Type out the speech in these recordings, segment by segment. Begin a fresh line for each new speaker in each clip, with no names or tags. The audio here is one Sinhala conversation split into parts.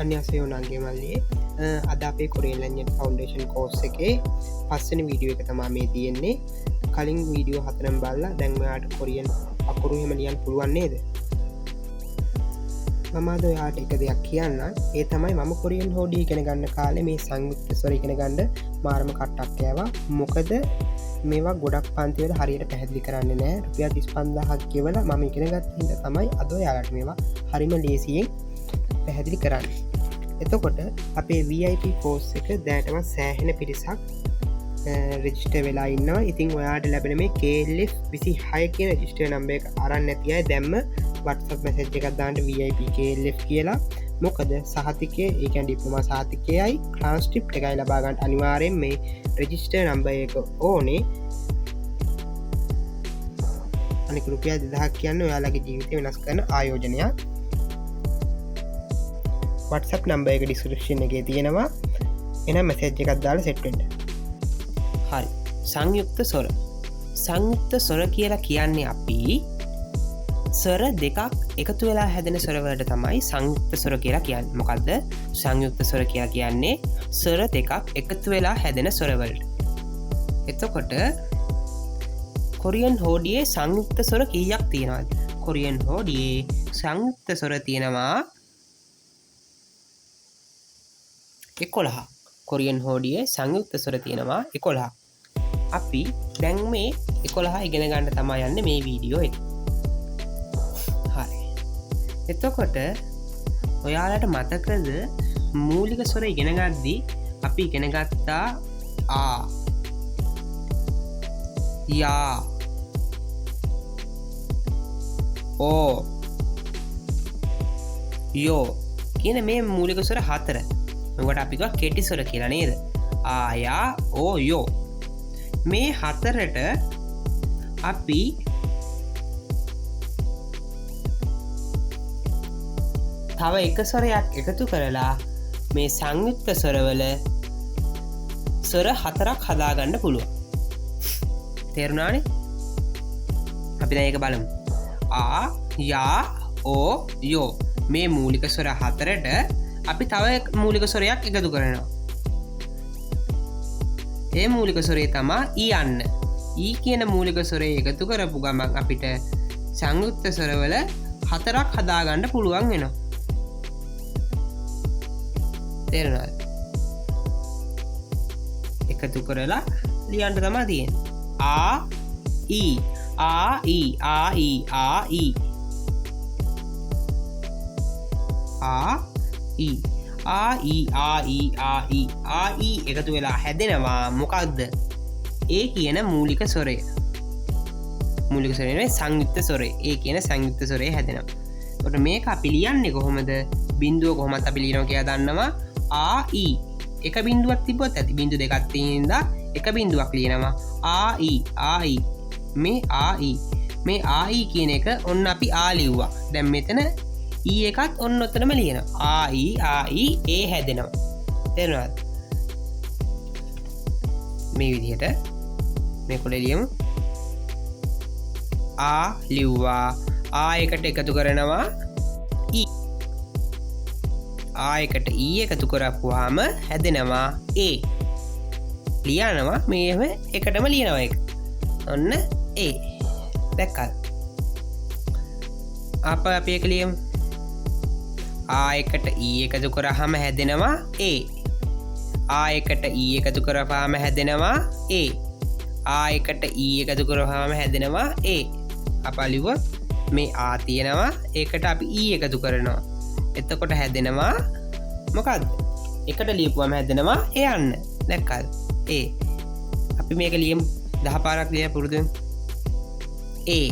අන්‍යසයෝ නංගේ මල්ලියේ අද අපේ කොරියන් ලැන්ජන් ෆවන්ඩේෂන් කෝස් එකේ පස්සන වීඩියෝ එක තමා මේ තියෙන්නේ. කලින් වීඩියෝ හතරම් බල්ලා දැන්මයාට කොරියන් අකුරු හෙම ලියන් පුළුවන්නේද. මමද ඔයාට එක දෙයක් කියන්න ඒ තමයි මම කොරියන් හෝඩී කෙන ගන්න කාලේ මේ සංයුක්ත ස්වර ඉගෙන ගණ්ඩ මාර්ම කට්ටක් යවා. මොකද මේවා ගොඩක් පන්තිවල හරියට පැහැදිලි කරන්න නෑ. රුපියල් 35000ක් ගෙවලා මම ඉගෙන ගත්ත හින්දා තමයි අද ඔයාලට මේවා හරිම ලේසියෙන් පැහැදිලි කරන්න. එතකොට අපේ VIP කෝස් එක දැනටම සෑහෙන පිරිසක් රෙජිස්ටර් වෙලා ඉන්නවා. ඉතින් ඔයාට ලැබෙන මේ KLF 26 කියන රෙජිස්ටර් නම්බර් එක අරන් නැති අය දැම්ම WhatsApp message එකක් දාන්න VIP KLF කියලා. මොකද සහතිකයේ ඒ කියන්නේ ඩිප්ලෝමා සහතිකයයි ට්‍රාන්ස්ක්‍රිප්ට් එකයි ලබා ගන්න අනිවාර්යෙන් මේ රෙජිස්ටර් නම්බර් එක ඕනේ. අනික රුපියල් 2000ක් කියන්නේ ඔයාලගේ ජීවිතය වෙනස් කරන ආයෝජනයක්. WhatsApp නම්බර් එක ඩිස්ක්‍රිප්ෂන් එකේ තියෙනවා. එහෙනම් මැසේජ් එකක් දාලා සෙට් වෙන්න.
හරි. සංයුක්ත ස්වර. සංයුක්ත ස්වර කියලා කියන්නේ අපි ස්වර දෙකක් එකතු වෙලා හැදෙන ස්වරවලට තමයි සංයුක්ත ස්වර කියලා කියන්නේ. මොකද්ද? සංයුක්ත ස්වර කියලා කියන්නේ ස්වර දෙකක් එකතු වෙලා හැදෙන ස්වරවලට. එතකොට කොරියන් හෝඩියේ සංයුක්ත ස්වර කීයක් තියෙනවද? කොරියන් හෝඩියේ සංයුක්ත ස්වර තියෙනවා 11. කොරියන් හෝඩියේ සංයුක්ත ස්වර තියෙනවා 11. අපි දැන් මේ 11 ඉගෙන ගන්න තමයි යන්නේ මේ වීඩියෝ එක. හරි. එතකොට ඔයාලට මතකද මූලික ස්වර ඉගෙන ගද්දී අපි ඉගෙන ගත්තා ආ, යා, ඕ, යෝ කියන මේ මූලික ස්වර 4. මෙවට අපි කෙටි ස්වර කියලා නේද? ආයා ඕ යෝ. මේ 4ට අපි තව එක ස්වරයක් එකතු කරලා මේ සංයුක්ත ස්වරවල ස්වර 4ක් හදාගන්න පුළුවන්. තේරුණානේ? අපි දැන් ඒක බලමු. ආ, යා, ඕ, යෝ මේ මූලික ස්වර 4ට අපි තව මූලික ස්වරයක් එකතු කරනවා. ඒ මූලික ස්වරේ තමා ඊ යන්න. ඊ කියන මූලික ස්වරේ එකතු කරපු ගමන් අපිට සංයුක්ත ස්වරවල 4ක් හදාගන්න පුළුවන් වෙනවා. තේරුණාද? එකතු කරලා ලියන්න තමයි තියෙන්නේ. ආ, ඊ, ආ, ඊ, ආ, ඊ, ආ, ඊ, ආ, ඊ, ආ, ඊ, ආ, ඊ, ආ, ඊ, ආ, ඊ එකතු වෙලා හැදෙනවා මොකක්ද? ඒ කියන මූලික ස්වරය. මූලික ස්වරය නෙවෙයි සංයුක්ත ස්වරය. ඒ කියන සංයුක්ත ස්වරය හැදෙනවා. එතකොට මේක අපි ලියන්නේ කොහොමද? බිඳුව කොහොමද අපි ලියනවා කියලා දන්නවා. ආ, ඊ එක බිඳුවක් තිබ්බොත් ඇති. බිඳු දෙකක් තියෙනවා. එක බිඳුවක් ලියනවා. ආ, ඊ, ආ, ඊ. මේ ආ, ඊ. මේ ආ, ඊ කියන එක ඔන්න අපි ආ ලිව්වා. දැන් මෙතන ඊ එකත් ඔන්න ඔතනම ලියනවා. ආ, ඊ, ආ, ඊ ඒ හැදෙනවා. තේරුණාද? මේ විදිහට මේ කොටේ ලියමු. ආ ලිව්වා. ආ එකට එකතු කරනවා ඊ. ආ එකට ඊ එකතු කරපුවාම හැදෙනවා ඒ. ලියනවා මේව එකටම ලියනවා එක. ඔන්න ඒ. දැක්කද? අපි එක ලියමු. ආ එකට ඊ එකතු කරාම හැදෙනවා ඒ. ආ එකට ඊ එකතු කරපුවාම හැදෙනවා ඒ. ආ එකට ඊ එකතු කරපුවාම හැදෙනවා ඒ. අපි ලියුවොත් මේ ආ තියෙනවා ඒකට අපි ඊ එකතු කරනවා. එතකොට හැදෙනවා මොකද්ද? එකට ලියපුවාම හැදෙනවා ඒ යන්න. දැක්කද? ඒ. අපි මේක ලියමු. 10 පාරක් ලියලා පුරුදු වෙමු. ඒ.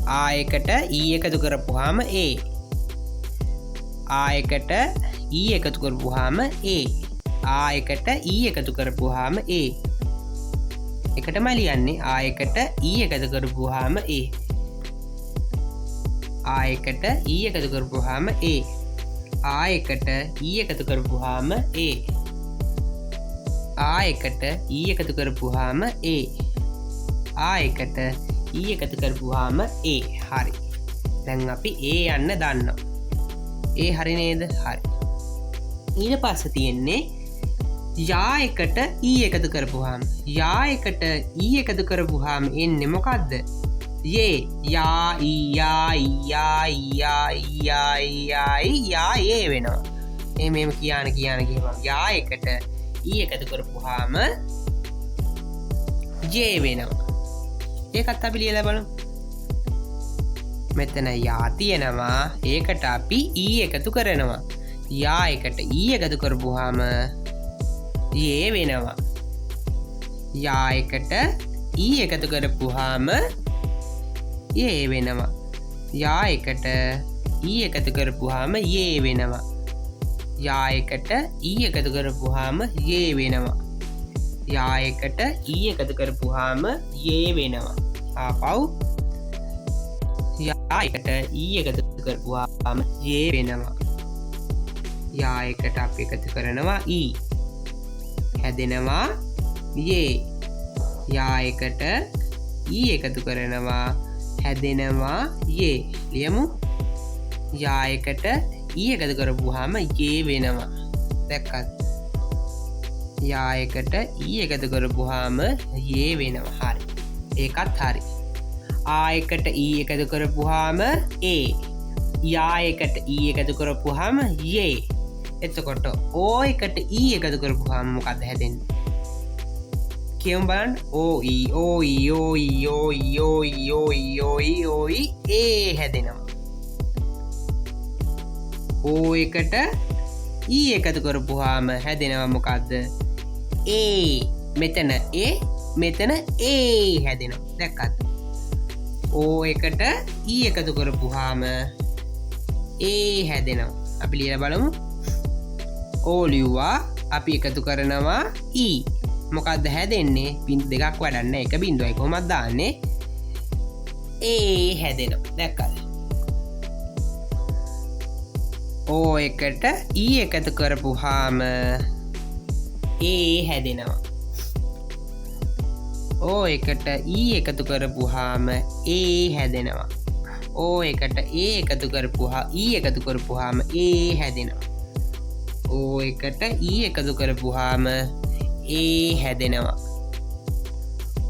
ආ එකට ඊ එකතු කරපුවාම ඒ. ආ එකට ඊ එකතු කරපුවාම ඒ. ආ එකට ඊ එකතු කරපුවාම ඒ. එකටම ලියන්නේ ආ එකට ඊ එකතු කරපුවාම ඒ. ආ එකට ඊ එකතු කරපුවාම ඒ. ආ එකට ඊ එකතු කරපුවාම ඒ. ආ එකට ඊ එකතු කරපුවාම ඒ. ආ එකට ඊ එකතු කරපුවාම ඒ. හරි. දැන් අපි ඒ යන්න දන්නවා. ඒ හරි නේද? හරි. ඊට පස්සේ තියෙන්නේ යා එකට ඊ එකතු කරපුවාම යා එකට ඊ එකතු කරපුවාම එන්නේ මොකද්ද? යේ යා ඊ යා ඊ යා ඊ යා ඊ යා ඊ යා ඊ යා ඒ වෙනවා. එහෙම කියන ගියම යා එකට ඊ එකතු කරපුවාම යේ වෙනවා. ඒකත් අපි ලියලා බලමු. මෙතන යා තියෙනවා. ඒකට අපි ඊ එකතු කරනවා. යා එකට ඊ එකතු කරපුවාම යේ වෙනවා. යා එකට ඊ එකතු කරපුවාම යේ වෙනවා. යා එකට ඊ එකතු කරපුවාම යේ වෙනවා. යා එකට ඊ එකතු කරපුවාම යේ වෙනවා. යා එකට ඊ එකතු කරපුවාම යේ වෙනවා. ආපහු යා එකට ඊ එකතු කරපුවාම යේ වෙනවා. යා එකට අපි එකතු කරනවා ඊ හැදෙනවා යේ. යා එකට ඊ එකතු කරනවා හැදෙනවා යේ. ලියමු. යා එකට ඊ එකතු කරපුවාම යේ වෙනවා. දැක්කත්? යා එකට ඊ එකතු කරපුවාම යේ වෙනවා. හරි. ඒකත් හරි. ආ එකට ඊ එකතු කරපුවාම ඒ. යා එකට ඊ එකතු කරපුවාම යේ. එතකොට ඕ එකට ඊ එකතු කරපුවාම මොකක්ද හැදෙන්නේ? කියමු බලන්න. ඕයි ඕයි ඕයි ඕයි ඕයි ඕයි ඕයි ඕයි ඒ හැදෙනවා. ඕ එකට ඊ එකතු කරපුවාම හැදෙනවා මොකක්ද? ඒ. මෙතන ඒ මෙතන ඒ හැදෙනවා. දැක්කත්? ඕ එකට ඊ එකතු කරපුවාම ඒ හැදෙනවා. අපි ලියලා බලමු. ඕ ලිව්වා. අපි එකතු කරනවා ඊ. මොකක්ද හැදෙන්නේ? බින්දු දෙකක් වඩන්න එක බින්දුවයි කොහොමද දාන්නේ? ඒ හැදෙනවා. දැක්කද? ඕ එකට ඊ එකතු කරපුවාම ඒ හැදෙනවා. ඕ එකට ඊ එකතු කරපුවාම ඒ හැදෙනවා. ඕ එකට ඒ එකතු කරපුවාම ඒ හැදෙනවා. ඕ එකට ඊ එකතු කරපුවාම ඒ හැදෙනවා.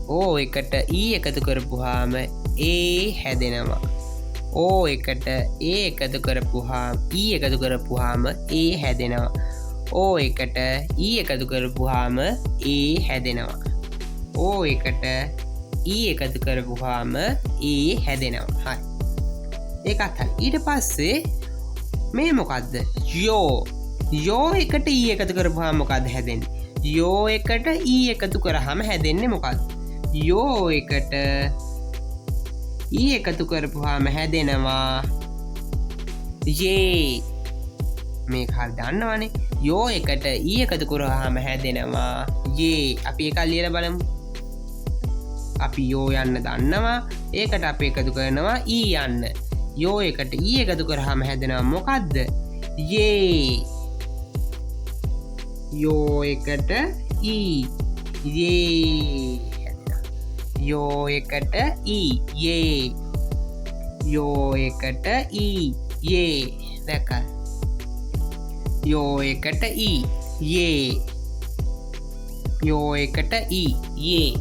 ඕ එකට ඊ එකතු කරපුවාම ඒ හැදෙනවා. ඕ එකට ඒ එකතු කරපුවාම ඊ එකතු කරපුවාම ඒ හැදෙනවා. ඕ එකට ඊ එකතු කරපුවාම ඒ හැදෙනවා. ඕ එකට ඊ එකතු කරපුවාම ඒ හැදෙනවා. හරි. ඒකත් හරි. ඊට පස්සේ මේ මොකද්ද? යෝ. යෝ එකට ඊ එකතු කරපුවාම මොකද්ද හැදෙන්නේ? යෝ එකට ඊ එකතු කරාම හැදෙන්නේ මොකක්ද? යෝ එකට ඊ එකතු කරපුවාම හැදෙනවා යේ. මේක හරි දන්නවනේ. යෝ එකට ඊ එකතු කරාම හැදෙනවා යේ. අපි ඒක ලියලා බලමු. අපි යෝ යන්න දන්නවා. ඒකට අපි එකතු කරනවා ඊ යන්න. යෝ එකට ඊ එකතු කරාම හැදෙනවා මොකද්ද? යේ. යෝ එකට ඊ යේ හැදෙනවා. යෝ එකට ඊ යේ. යෝ එකට ඊ යේ. දැක්කද? යෝ එකට ඊ යේ. යෝ එකට ඊ යේ.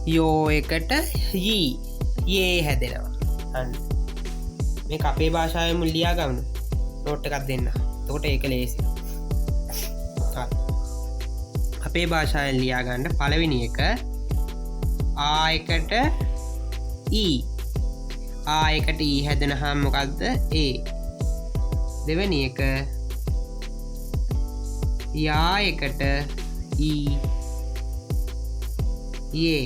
යෝ එකට ඊ යේ හැදෙනවා. අන්න මේක අපේ භාෂාවෙන් ලියා ගමු. නෝට් එකක් දෙන්න. එතකොට ඒක ලේසි. අපේ භාෂාවෙන් ලියා ගන්න. පළවෙනි එක ආ එකට ඊ. ආ එකට ඊ හැදෙනහම මොකක්ද? ඒ. දෙවෙනි එක යා එකට ඊ යේ.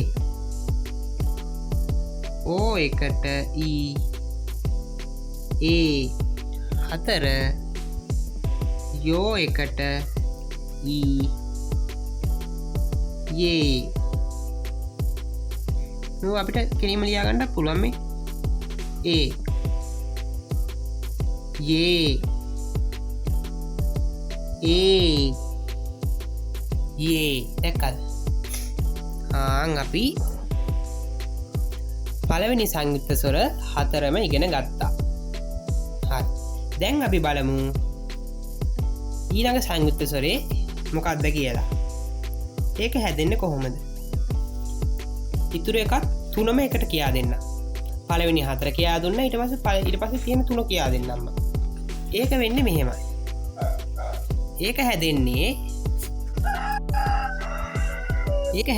ඕ එකට ඊ ඒ. හතර යෝ එකට ඊ යේ. නෝ අපිට කෙලින්ම ලියා ගන්න පුළුවන් මේ ඒ යේ ඒ යේ. දැක්කද? අපි පළවෙනි සංයුක්ත ස්වර හතරම ඉගෙන ගත්තා. හරි. දැන් අපි බලමු ඊළඟ සංයුක්ත ස්වරේ මොකක්ද කියලා. ඒක හැදෙන්නේ කොහොමද? ඉතුරු එකත් තුනම එකට කියා දෙන්න. පළවෙනි 4 කියා දුන්නා, ඊට පස්සේ තියෙන 3 කියා දෙන්නම්ම. ඒක වෙන්නේ මෙහෙමයි. ඒක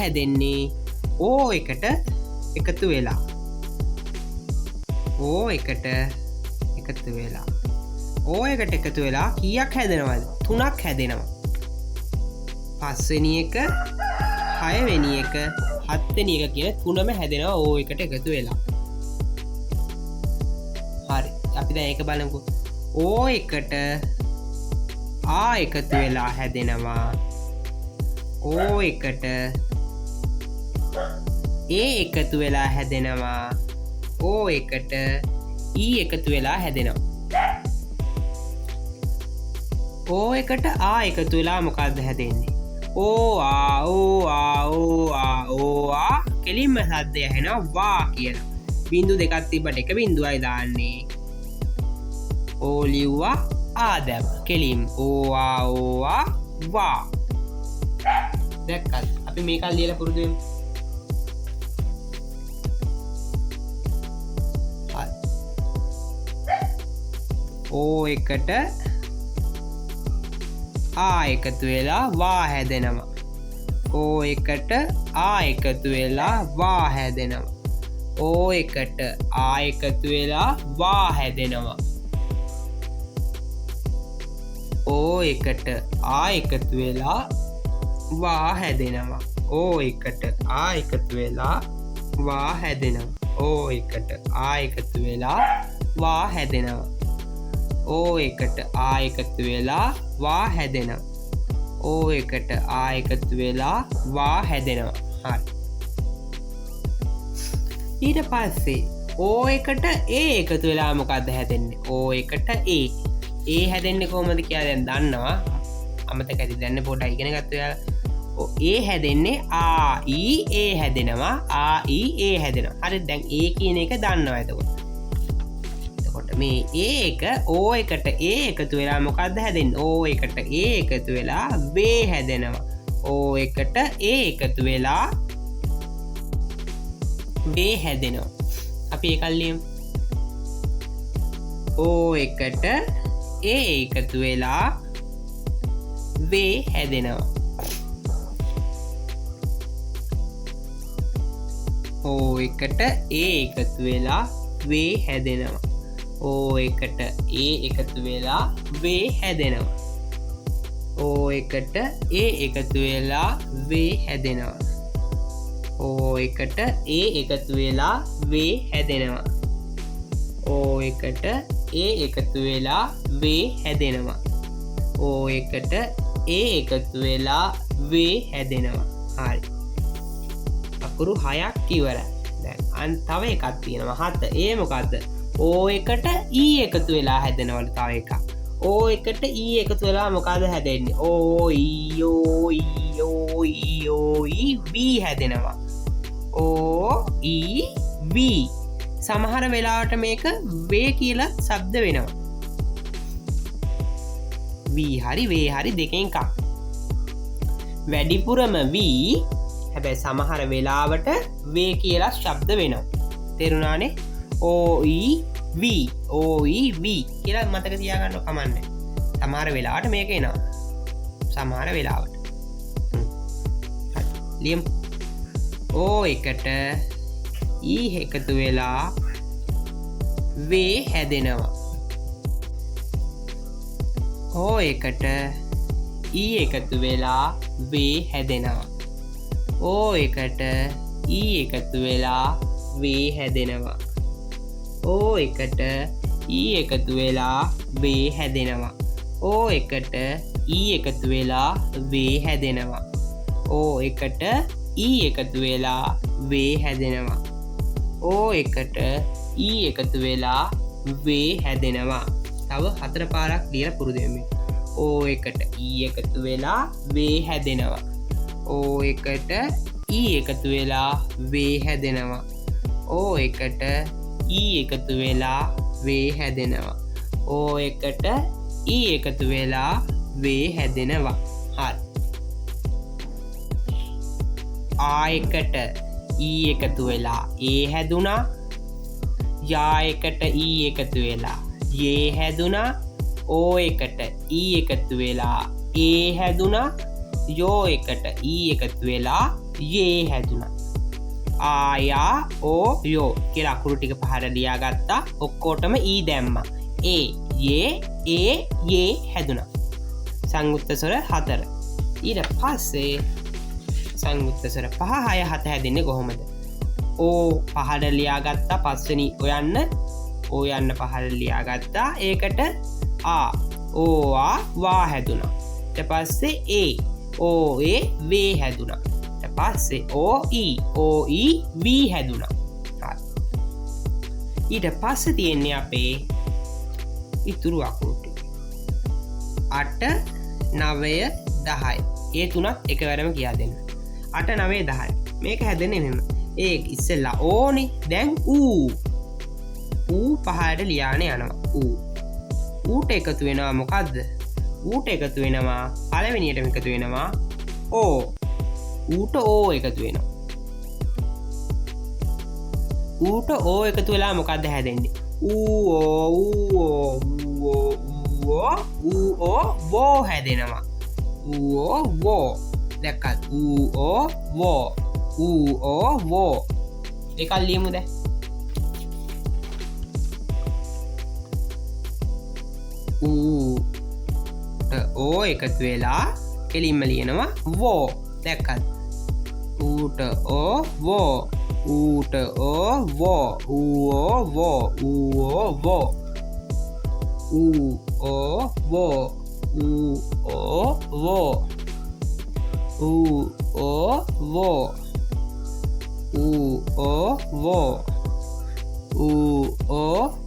හැදෙන්නේ ඕ එකට එකතු වෙලා. ඕ එකට එකතු වෙලා කීයක් හැදෙනවද? 3ක් හැදෙනවා. 5 වෙනි එක, 6 වෙනි එක, 7 වෙනි එක කියන 3ම හැදෙනවා ඕ එකට එකතු වෙලා. හරි. අපි දැන් ඒක බලමුකෝ. ඕ එකට ආ එකතු වෙලා හැදෙනවා. ඕ එකට ඒ එකතු වෙලා හැදෙනවා. ඕ එකට ඊ එකතු වෙලා හැදෙනවා. ඕ එකට ආ එකතු වෙලා මොකක්ද හැදෙන්නේ? ඕ ආ කෙලින්ම සද්දය ඇහෙනවා වා කියලා. බිංදු දෙකක් තිබ්බට එක බිංදුවයි දාන්නේ. ඕ ලිව්වා ආ දැම්ම. කෙලින් ඕ වා. දැක්කත් අපි මේක ලියලා පුරුදු වෙමු. ඕ එකට ආ එකතු වෙලා වා හැදෙනවා. ඕ එකට ආ එකතු වෙලා වා හැදෙනවා. ඕ එකට ආ එකතු වෙලා වා හැදෙනවා. ඕ එකට ආ එකතු වෙලා වා හැදෙනවා. ඕ එකට ආ එකතු වෙලා වා හැදෙනවා. ඕ එකට ආ එකතු වෙලා වා හැදෙනවා. ඕ එකට ආ එකතු වෙලා වා හැදෙනවා. ඕ එකට ආ එකතු වෙලා වා හැදෙනවා. හරි. ඊට පස්සේ ඕ එකට ඒ එකතු වෙලා මොකක්ද හැදෙන්නේ? ඕ එකට ඒ හැදෙන්නේ කොහොමද කියලා දැන් දන්නවා. අමතක ඇති දැන් පොඩ්ඩක් ඉගෙන ගත්තා ඔයාලා. ඒ හැදෙන්නේ ආ ඊ ඒ හැදෙනවා. ආ ඊ ඒ හැදෙනවා. හරි. දැන් ඒ කියන එක දන්නවා එතකොට. මේ ඒ එක ඕ එකට ඒ එකතු වෙලා මොකක්ද හැදෙන්නේ? ඕ එකට ඒ එකතු වෙලා වේ හැදෙනවා. ඕ එකට ඒ එකතු වෙලා වේ හැදෙනවා. අපි ඒක ලියමු. ඕ එකට ඒ එකතු වෙලා වේ හැදෙනවා. ඕ එකට ඒ එකතු වෙලා වේ හැදෙනවා. ඕ එකට ඒ එකතු වෙලා වේ හැදෙනවා. ඕ එකට ඒ එකතු වෙලා වේ හැදෙනවා. ඕ එකට ඒ එකතු වෙලා වේ හැදෙනවා. ඕ එකට ඒ එකතු වෙලා වේ හැදෙනවා. ඕ එකට ඒ එකතු වෙලා වේ හැදෙනවා. හරි. අකුරු 6ක් ඉවරයි. දැන් තව එකක් තියෙනවා 7. ඒ මොකද්ද? ඕ එකට ඊ එකතු වෙලා හැදෙනවලු තව එකක්. ඕ එකට ඊ එකතු වෙලා මොකද හැදෙන්නේ? ඕ ඊ වී හැදෙනවා. ඕ ඊ වී. සමහර වෙලාවට මේක වේ කියලා ශබ්ද වෙනවා. වී හරි වේ හරි දෙකෙන් එකක්. වැඩිපුරම වී, හැබැයි සමහර වෙලාවට වේ කියලා ශබ්ද වෙනවා. තේරුණානේ? OEV කියලා මතක තියාගන්න කමන්නේ. සමහර වෙලාවට මේක එනවා. සමහර වෙලාවට. ලියමු. ඕ එකට ඊ එකතු වෙලා වේ හැදෙනවා. ඕ එකට ඊ එකතු වෙලා වේ හැදෙනවා. ඕ එකට ඊ එකතු වෙලා වේ හැදෙනවා. ඕ එකට ඊ එකතු වෙලා වේ හැදෙනවා. ඕ එකට ඊ එකතු වෙලා වේ හැදෙනවා. ඕ එකට ඊ එකතු වෙලා වේ හැදෙනවා. ඕ එකට ඊ එකතු වෙලා වේ හැදෙනවා. තව 4 පාරක් ලියලා පුරුදු වෙමු. ඕ එකට ඊ එකතු වෙලා වේ හැදෙනවා. ඕ එකට ඊ එකතු වෙලා වේ හැදෙනවා. ඕ එකට ඊ එකතු වෙලා වේ හැදෙනවා. ඕ එකට ඊ එකතු වෙලා වේ හැදෙනවා. හරි. ආ එකට ඊ එකතු වෙලා ඒ හැදුනා. යා එකට ඊ එකතු වෙලා යේ හැදුනා. ඕ එකට ඊ එකතු වෙලා ඒ හැදුනා. යෝ එකට ඊ එකතු වෙලා යේ හැදුනා. ආයා ඕ යෝ කියලා අකුරු ටික පහර ලියා ගත්තා. ඔක්කොටම ඊ දැම්මා. ඒ යේ ඒ යේ හැදුනා. සංයුක්ත ස්වර 4. ඊට පස්සේ සංයුක්ත ස්වර 5 6 7 හැදෙන්නේ කොහොමද? ඕ පහර ලියා ගත්තා. පස්වෙනි ඔයන්න ඕ යන්න පහර ලියා ගත්තා. ඒකට ආ ඕ ආ වා හැදුනා. ඊට පස්සේ ඒ ඕ ඒ වේ හැදුනා. ඊට පස්සේ ඕ ඊ වී හැදුනා. ඊට පස්සේ තියෙන්නේ අපේ ඉතුරු අකුරු ටික 8 9 10. ඒ තුනත් එකවරම කියා දෙන්න. 8 9 10 මේක හැදෙන්නේ මෙහෙම. ඒ ඉස්සෙල්ලා ඕනේ. දැන් ඌ පහට ලියාන යනවා. ඌට එකතු වෙනවා මොකද්ද? ඌට එකතු වෙනවා පළවෙනියටම එකතු වෙනවා ඕ. ඌට ඕ එකතු වෙනවා. ඌට ඕ එකතු වෙලා මොකද්ද හැදෙන්නේ? ඌ වෝ හැදෙනවා. ඌ වෝ දැක්කත් ඌ වෝ එකක් ලියමු දැන්. ඌට ඕ එකතු වෙලා කෙලින්ම ලියනවා වෝ. දැක්කත් ඌට ඕ වෝ ඌට ඕ වෝ ඌ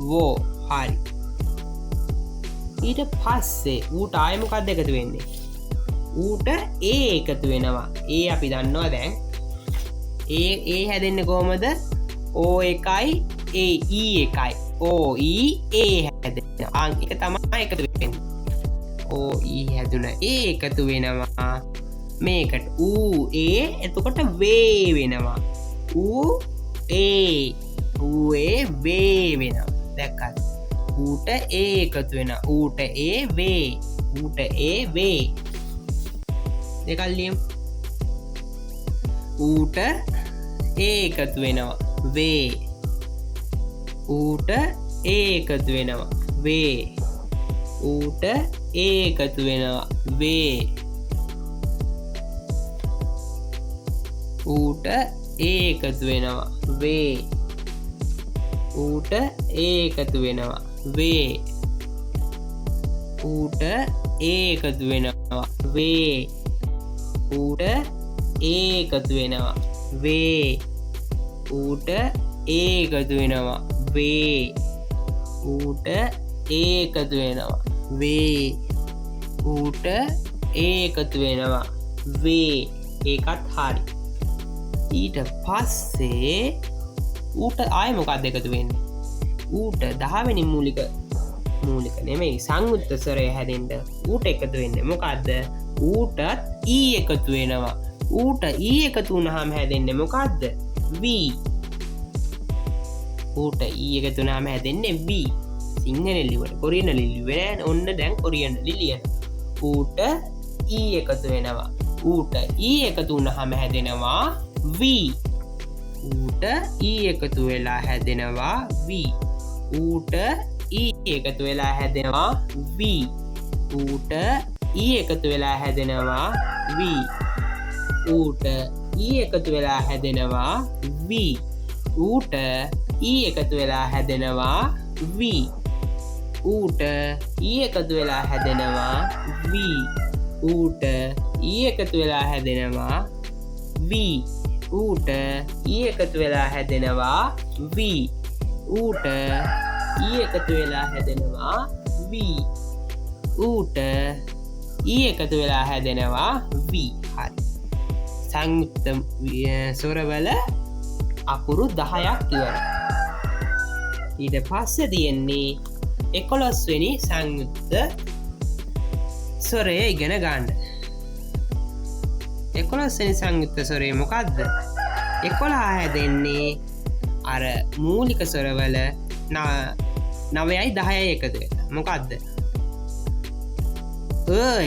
වෝ හරි. ඊට පස්සේ ඌට ආයෙ මොකක්ද එකතු වෙන්නේ? ඌට ඒ එකතු වෙනවා. ඒ අපි දන්නවා දැන්. ඒ හැදෙන්නේ කොහොමද? ඕ එකයි ඒ ඊ එකයි. ඕ ඊ ඒ හැදෙනවා. ඒක තමයි එකතු වෙන්නේ. ඕ ඊ හැදුන ඒ එකතු වෙනවා මේකට. ඌ ඒ එතකොට වේ වෙනවා. ඌ ඒ වේ වෙනවා. දැක්කද? ඌට ඒ එකතු වෙනවා. ඌට ඒ වේ. දෙකක් ලියමු. ඌට ඒ එකතු වෙනවා වේ. ඌට ඒ එකතු වෙනවා වේ. ඌට ඒ එකතු වෙනවා වේ. ඌට ඒ එකතු වෙනවා වේ. ඌට ඒ එකතු වෙනවා වේ. ඌට ඒ එකතු වෙනවා වේ. ඌට ඒ එකතු වෙනවා වේ. ඌට ඒ එකතු වෙනවා වේ. ඌට ඒ එකතු වෙනවා වේ. ඌට ඒ එකතු වෙනවා වේ. ඒකත් හරි. ඊට පස්සේ ඌට ආයෙ මොකක්ද එකතු වෙන්නේ? ඌට 10 වෙනි මූලික නෙමෙයි සංයුක්ත ස්වරය හැදෙන්න ඌට එකතු වෙන්නේ මොකද්ද? ඌටත් ඊ එකතු වෙනවා. ඌට ඊ එකතු වුණාම හැදෙන්නේ මොකද්ද? වී. ඌට ඊ එකතු වුණාම හැදෙන්නේ වී. සිංහලෙන් ලියුවට කොරියන් ලියුවේ නෑ. ඔන්න දැන් කොරියන් ලියන. ඌට ඊ එකතු වෙනවා. ඌට ඊ එකතු වුණාම හැදෙනවා වී. ඌට ඊ එකතු වෙලා හැදෙනවා වී. ඌට ඊ එකතු වෙලා හැදෙනවා වී. ඌට ඊ එකතු වෙලා හැදෙනවා වී. ඌට ඊ එකතු වෙලා හැදෙනවා වී. ඌට ඊ එකතු වෙලා හැදෙනවා වී. ඌට ඊ එකතු වෙලා හැදෙනවා වී. ඌට ඊ එකතු වෙලා හැදෙනවා වී. ඌට ඊ එකතු වෙලා හැදෙනවා වී. ඌට ඊ එකතු වෙලා හැදෙනවා වී. ඌට ඊ එකතු වෙලා හැදෙනවා වී. හරි. සංයුක්ත ස්වරවල අකුරු 10ක් ඉවරයි. ඊට පස්සේ තියෙන්නේ 11 වෙනි සංයුක්ත සොරය ඉගෙන ගන්න. 11 වෙනි සංයුක්ත ස්වරය මොකක්ද? 11 හැදෙන්නේ අර මූලික ස්වරවල 9යි 10යි එකතු වෙලා. මොකක්ද?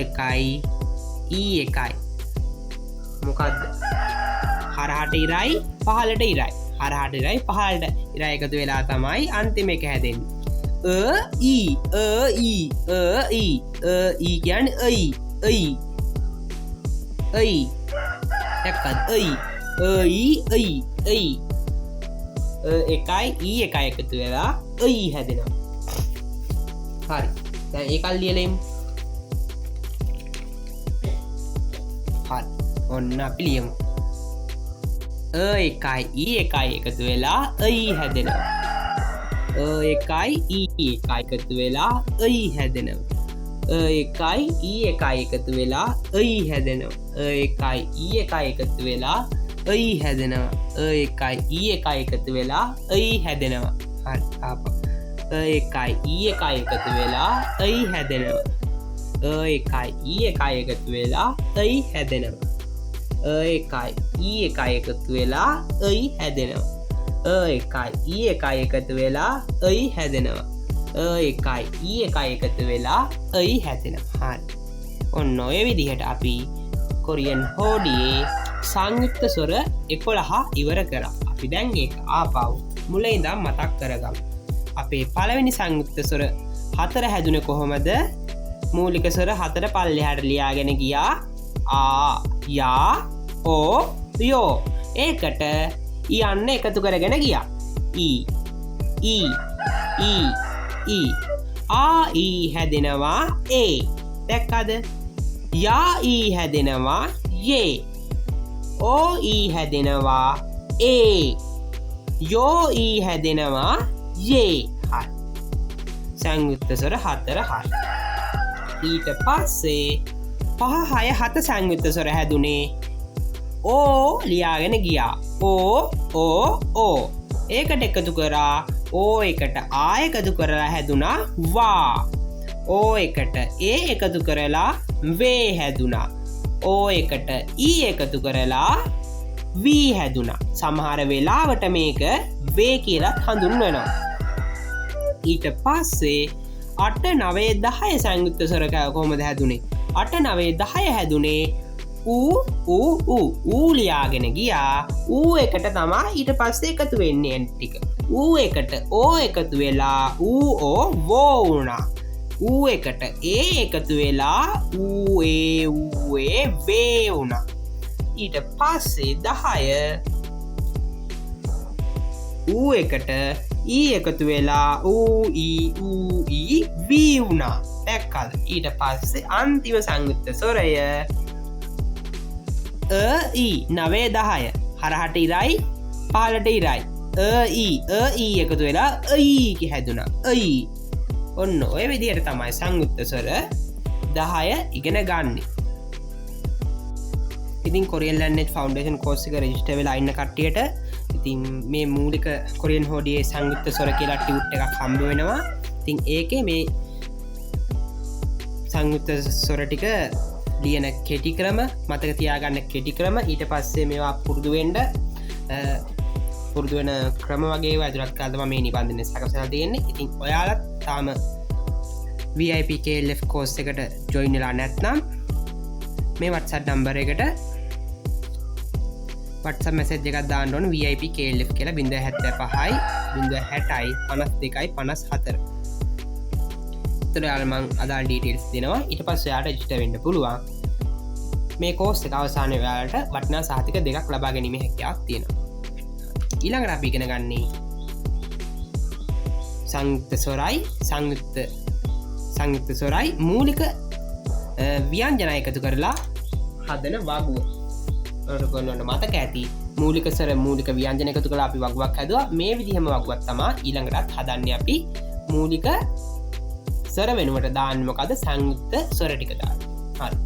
එකයි ඊ එකයි. මොකක්ද? හරහට ඉරයි පහලට ඉරයි. හරහට ඉරයි පහලට ඉරයි එකතු වෙලා තමයි අන්තිම එක හැදෙන්නේ. ඊ කියන්නේ අයි දැක්කද? අයි එකයි ඊ එකයි එකතු වෙලා අයි හැදෙනවා. හරි, දැන් ඒකල් ලියලෙමු. හරි, ඔන්න අපි ලියමු. එකයි ඊ එකයි එකතු වෙලා අයි හැදෙනවා. එකයි ඊ එකයි එකතු වෙලා අයි හැදෙනවා. එකයි ඊ එකයි එකතු වෙලා අයි හැදෙනවා. එකයි ඊ එකයි එකතු වෙලා අයි හැදෙනවා. එකයි ඊ එකයි එකතු වෙලා අයි හැදෙනවා. හරි, ආපහු. එකයි ඊ එකයි එකතු වෙලා අයි හැදෙනවා. එකයි ඊ එකයි එකතු වෙලා අයි හැදෙනවා. එකයි ඊ එකයි එකතු වෙලා අයි හැදෙනවා. එකයි ඊ එකයි එකතු වෙලා අයි හැදෙනවා. එකයි ඊ එකයි එකතු වෙලා අයි හැදෙනවා. හරි, ඔන්න ඔය විදිහට අපි කොරියන් හෝඩියේ සංයුක්ත ස්වර 11 ඉවර කරා. අපි දැන් ඒක ආපහු මුල ඉඳන් මතක් කරගමු. අපේ පළවෙනි සංයුක්ත ස්වර 4 හැදුනේ කොහොමද? මූලික ස්වර 4 පල්ලෙහාට ලියාගෙන ගියා. ආ, යා, ඕ, යෝ. ඒකට යන්න එකතු කරගෙන ගියා. ඊ ආ ඊ හැදෙනවා ඒ. දැක්කද? යා ඊ හැදෙනවා යේ. ඕ ඊ හැදෙනවා ඒ. යෝ ඊ හැදෙනවා යේ. හරි, සංයුක්ත ස්වර 4 හරි. ඊට පස්සේ 5 6 7 සංයුක්ත ස්වර හැදුනේ. ඕ ලියාගෙන ගියා. ඕ ඒකට එකතු කරා. ඕ එකට ආ එකතු කරලා හැදුනා වා. ඕ එකට ඒ එකතු කරලා වේ හැදුනා. ඕ එකට ඊ එකතු කරලා වී හැදුනා. සමහර වෙලාවට මේක වේ කියලා හඳුන්වනවා. ඊට පස්සේ 8 9 10 සංයුක්ත ස්වර කොහොමද හැදුනේ? 8 9 10 හැදුනේ ඌ ලියාගෙන ගියා. ඌ එකට තමා ඊට පස්සේ එකතු වෙන්නේ ටික. ඌ එකට ඕ එකතු වෙලා ඕ වෝ වුණා. ඌ එකට ඒ එකතු වෙලා ඒ වේ වුණා. ඊට පස්සේ 10 ඌ එකට ඊ එකතු වෙලා ඊ වී වුණා. දැක්කද? ඊට පස්සේ අන්තිම සංයුක්ත ස්වරය ඊ 9 10 හරහට ඉරයි පහලට ඉරයි. ඊ එකතු වෙලා අයි හැදුනා. අයි. ඔන්න ඔය විදිහට තමයි සංයුක්ත ස්වර 10 ඉගෙන ගන්න. ඉතින් කොරියන් ලැන්ග්වේජ් ෆවුන්ඩේෂන් කෝස් එක රෙජිස්ටර් වෙලා ඉන්න කට්ටියට ඉතින් මේ මූලික කොරියන් හෝඩියේ සංයුක්ත ස්වර කියලා ටියුට් එකක් හම්බ වෙනවා. ඉතින් ඒකේ මේ සංයුක්ත ස්වර ටික ලියන කෙටි ක්‍රම මතක තියාගන්න කෙටි ක්‍රම. ඊට පස්සේ මේවා පුරුදු වෙන්න පුරුදු වෙන ක්‍රම වගේ වැදගත් කාලෙම මේ නිබන්ධනය සකසලා තියෙන්නේ. ඉතින් ඔයාලත් තාම VIP KLF කෝස් එකට ජොයින් වෙලා නැත්නම් මේ WhatsApp නම්බර් එකට WhatsApp message එකක් දාන්න ඕන VIP KLF කියලා 075යි 060යි 52යි 54. එතකොට යාළුවා මම අදාළ ඩීටේල්ස් දෙනවා. ඊට පස්සේ ඔයාලට රෙජිස්ටර් වෙන්න පුළුවන්. මේ කෝස් එක අවසානයේ ඔයාලට වටිනා සහතික දෙකක් ලබා ගැනීමේ හැකියාවක් තියෙනවා. ඊළඟට අපි ඉගෙන ගන්නේ සංයුක්ත ස්වරයි මූලික ව්‍යංජන එකතු කරලා හදන වගුව. ඔයාලට මතක ඇති මූලික ස්වර මූලික ව්‍යංජන එකතු කරලා අපි වගුවක් හැදුවා. මේ විදිහම වගුවක් තමයි ඊළඟටත් හදන්නේ අපි. මූලික ස්වර වෙනුවට දාන්න මොකද? සංයුක්ත ස්වර ටික දාන්න. හරි.